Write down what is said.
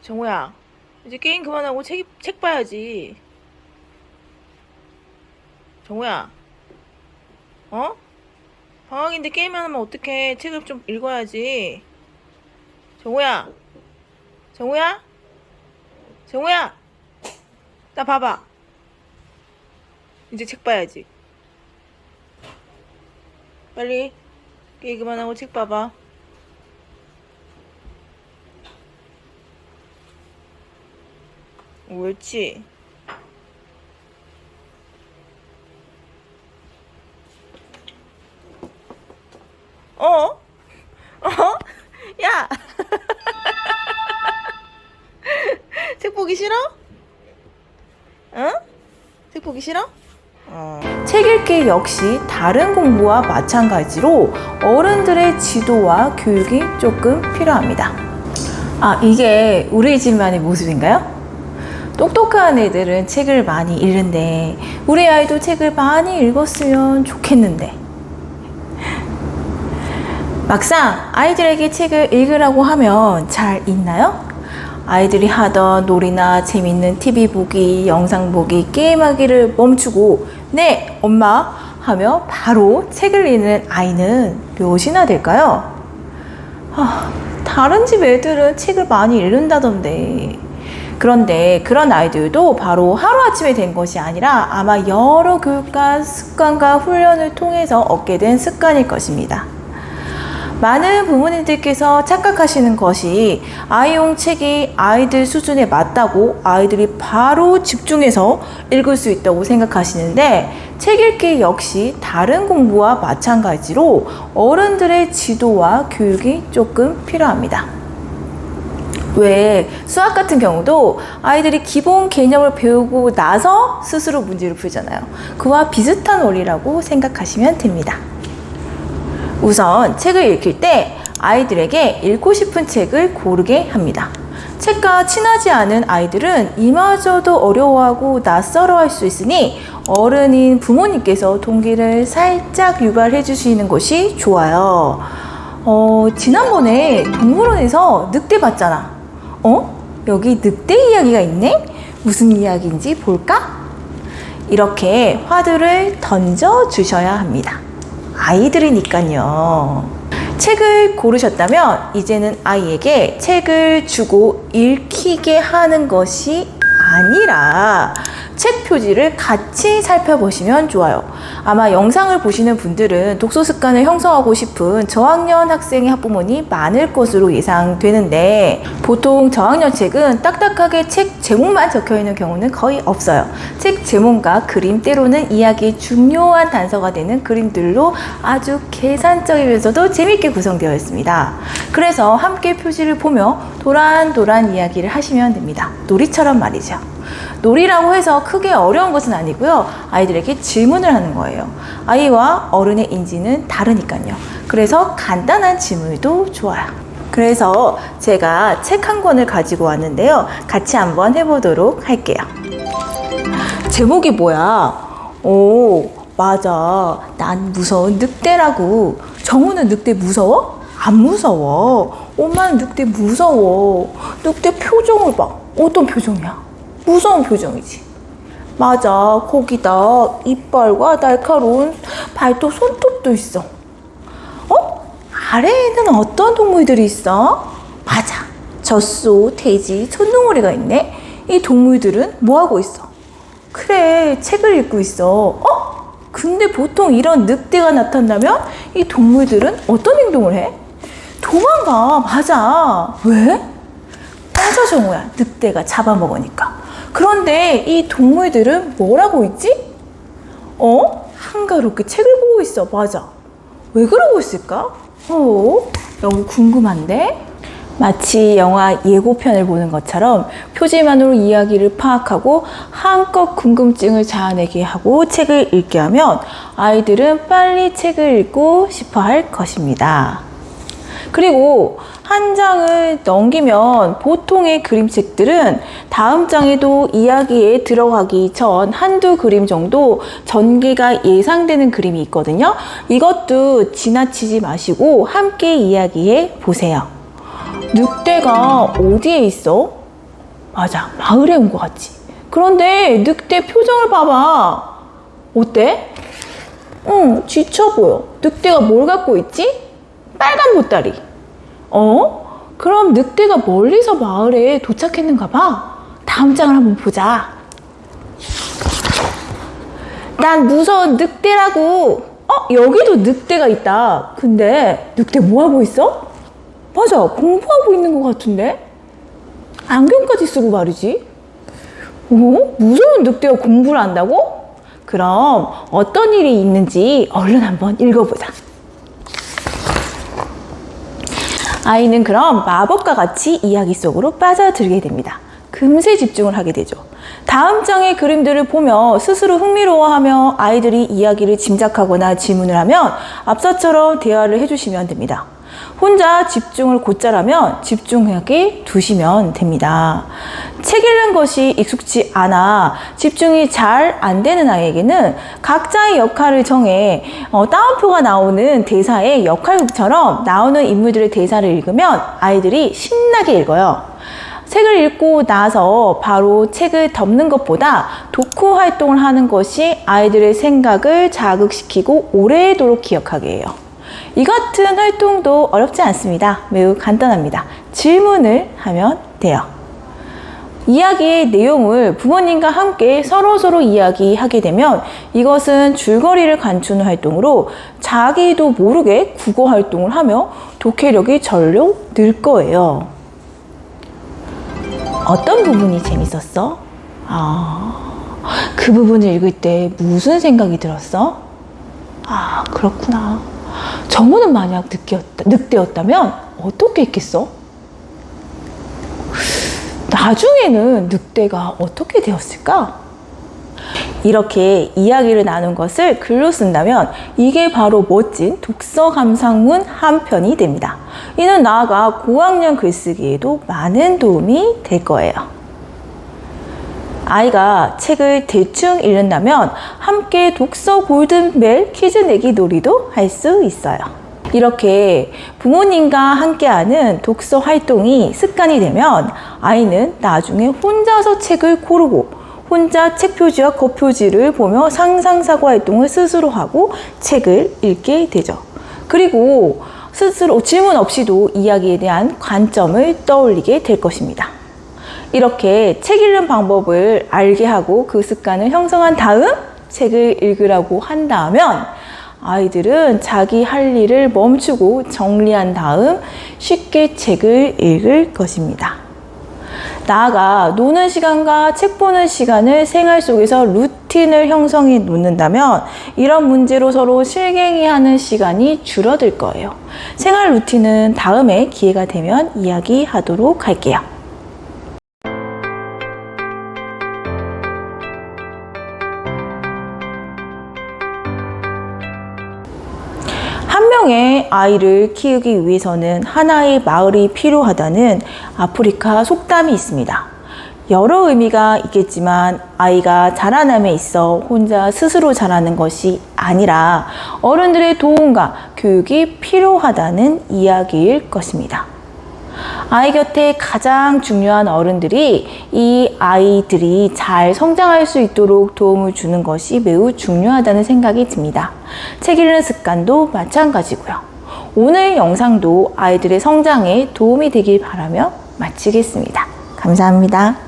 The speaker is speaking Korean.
정우야, 이제 게임 그만하고 책 봐야지. 정우야, 어? 방학인데 게임만 하면 어떡해. 책을 좀 읽어야지. 정우야, 정우야, 정우야, 나 봐봐. 이제 책 봐야지. 빨리 게임 그만하고 책 봐봐. 옳지. 어? 어? 야! 책 보기 싫어? 응? 책 보기 싫어? 책 읽기 역시 다른 공부와 마찬가지로 어른들의 지도와 교육이 조금 필요합니다. 아, 이게 우리 집만의 모습인가요? 똑똑한 애들은 책을 많이 읽는데 우리 아이도 책을 많이 읽었으면 좋겠는데 막상 아이들에게 책을 읽으라고 하면 잘 읽나요? 아이들이 하던 놀이나 재밌는 TV 보기, 영상 보기, 게임하기를 멈추고 네, 엄마 하며 바로 책을 읽는 아이는 몇이나 될까요? 다른 집 애들은 책을 많이 읽는다던데. 그런데 그런 아이들도 바로 하루아침에 된 것이 아니라 아마 여러 교육과 습관과 훈련을 통해서 얻게 된 습관일 것입니다. 많은 부모님들께서 착각하시는 것이 아이용 책이 아이들 수준에 맞다고 아이들이 바로 집중해서 읽을 수 있다고 생각하시는데 책 읽기 역시 다른 공부와 마찬가지로 어른들의 지도와 교육이 조금 필요합니다. 왜 수학 같은 경우도 아이들이 기본 개념을 배우고 나서 스스로 문제를 풀잖아요. 그와 비슷한 원리라고 생각하시면 됩니다. 우선 책을 읽힐 때 아이들에게 읽고 싶은 책을 고르게 합니다. 책과 친하지 않은 아이들은 이마저도 어려워하고 낯설어할 수 있으니 어른인 부모님께서 동기를 살짝 유발해 주시는 것이 좋아요. 지난번에 동물원에서 늑대 봤잖아. 여기 늑대 이야기가 있네? 무슨 이야기인지 볼까? 이렇게 화두를 던져 주셔야 합니다. 아이들이니까요. 책을 고르셨다면 이제는 아이에게 책을 주고 읽히게 하는 것이 아니라 책 표지를 같이 살펴보시면 좋아요. 아마 영상을 보시는 분들은 독서 습관을 형성하고 싶은 저학년 학생의 학부모님 많을 것으로 예상되는데 보통 저학년 책은 딱딱하게 책 제목만 적혀있는 경우는 거의 없어요. 책 제목과 그림, 때로는 이야기의 중요한 단서가 되는 그림들로 아주 계산적이면서도 재밌게 구성되어 있습니다. 그래서 함께 표지를 보며 도란도란 이야기를 하시면 됩니다. 놀이처럼 말이죠. 놀이라고 해서 크게 어려운 것은 아니고요. 아이들에게 질문을 하는 거예요. 아이와 어른의 인지는 다르니까요. 그래서 간단한 질문도 좋아요. 그래서 제가 책 한 권을 가지고 왔는데요. 같이 한번 해보도록 할게요. 제목이 뭐야? 오, 맞아. 난 무서운 늑대라고. 정우는 늑대 무서워? 안 무서워. 엄마는 늑대 무서워. 늑대 표정을 봐. 어떤 표정이야? 무서운 표정이지. 맞아. 거기다 이빨과 날카로운 발톱, 손톱도 있어. 아래에는 어떤 동물들이 있어? 맞아. 젖소, 돼지, 천둥오리가 있네. 이 동물들은 뭐하고 있어? 그래, 책을 읽고 있어. 근데 보통 이런 늑대가 나타나면 이 동물들은 어떤 행동을 해? 도망가. 맞아. 왜? 맞아, 정우야. 늑대가 잡아먹으니까. 그런데 이 동물들은 뭘 하고 있지? 한가롭게 책을 보고 있어. 맞아. 왜 그러고 있을까? 너무 궁금한데? 마치 영화 예고편을 보는 것처럼 표지만으로 이야기를 파악하고 한껏 궁금증을 자아내게 하고 책을 읽게 하면 아이들은 빨리 책을 읽고 싶어 할 것입니다. 그리고 한 장을 넘기면 보통의 그림책들은 다음 장에도 이야기에 들어가기 전 한두 그림 정도 전개가 예상되는 그림이 있거든요. 이것도 지나치지 마시고 함께 이야기해 보세요. 늑대가 어디에 있어? 맞아, 마을에 온 것 같지. 그런데 늑대 표정을 봐봐. 어때? 지쳐 보여. 늑대가 뭘 갖고 있지? 빨간 보따리. 그럼 늑대가 멀리서 마을에 도착했는가 봐. 다음 장을 한번 보자. 난 무서운 늑대라고. 여기도 늑대가 있다. 근데 늑대 뭐 하고 있어? 맞아, 공부하고 있는 것 같은데? 안경까지 쓰고 말이지. 무서운 늑대가 공부를 한다고? 그럼 어떤 일이 있는지 얼른 한번 읽어보자. 아이는 그럼 마법과 같이 이야기 속으로 빠져들게 됩니다. 금세 집중을 하게 되죠. 다음 장의 그림들을 보며 스스로 흥미로워하며 아이들이 이야기를 짐작하거나 질문을 하면 앞서처럼 대화를 해주시면 됩니다. 혼자 집중을 곧잘 하면 집중하게 두시면 됩니다. 책 읽는 것이 익숙지 않아 집중이 잘 안 되는 아이에게는 각자의 역할을 정해 따옴표가 나오는 대사의 역할극처럼 나오는 인물들의 대사를 읽으면 아이들이 신나게 읽어요. 책을 읽고 나서 바로 책을 덮는 것보다 독후 활동을 하는 것이 아이들의 생각을 자극시키고 오래도록 기억하게 해요. 이 같은 활동도 어렵지 않습니다. 매우 간단합니다. 질문을 하면 돼요. 이야기의 내용을 부모님과 함께 서로서로 이야기하게 되면 이것은 줄거리를 감추는 활동으로 자기도 모르게 국어 활동을 하며 독해력이 절로 늘 거예요. 어떤 부분이 재밌었어? 그 부분을 읽을 때 무슨 생각이 들었어? 그렇구나. 정우는 만약 늑대였다면 어떻게 했겠어? 나중에는 늑대가 어떻게 되었을까? 이렇게 이야기를 나눈 것을 글로 쓴다면 이게 바로 멋진 독서 감상문 한 편이 됩니다. 이는 나아가 고학년 글쓰기에도 많은 도움이 될 거예요. 아이가 책을 대충 읽는다면 함께 독서 골든벨 퀴즈 내기 놀이도 할 수 있어요. 이렇게 부모님과 함께하는 독서 활동이 습관이 되면 아이는 나중에 혼자서 책을 고르고 혼자 책 표지와 겉표지를 보며 상상사고 활동을 스스로 하고 책을 읽게 되죠. 그리고 스스로 질문 없이도 이야기에 대한 관점을 떠올리게 될 것입니다. 이렇게 책 읽는 방법을 알게 하고 그 습관을 형성한 다음 책을 읽으라고 한다면 아이들은 자기 할 일을 멈추고 정리한 다음 쉽게 책을 읽을 것입니다. 나아가 노는 시간과 책 보는 시간을 생활 속에서 루틴을 형성해 놓는다면 이런 문제로 서로 실갱이하는 시간이 줄어들 거예요. 생활 루틴은 다음에 기회가 되면 이야기하도록 할게요. 한 명의 아이를 키우기 위해서는 하나의 마을이 필요하다는 아프리카 속담이 있습니다. 여러 의미가 있겠지만 아이가 자라남에 있어 혼자 스스로 자라는 것이 아니라 어른들의 도움과 교육이 필요하다는 이야기일 것입니다. 아이 곁에 가장 중요한 어른들이 이 아이들이 잘 성장할 수 있도록 도움을 주는 것이 매우 중요하다는 생각이 듭니다. 책 읽는 습관도 마찬가지고요. 오늘 영상도 아이들의 성장에 도움이 되길 바라며 마치겠습니다. 감사합니다.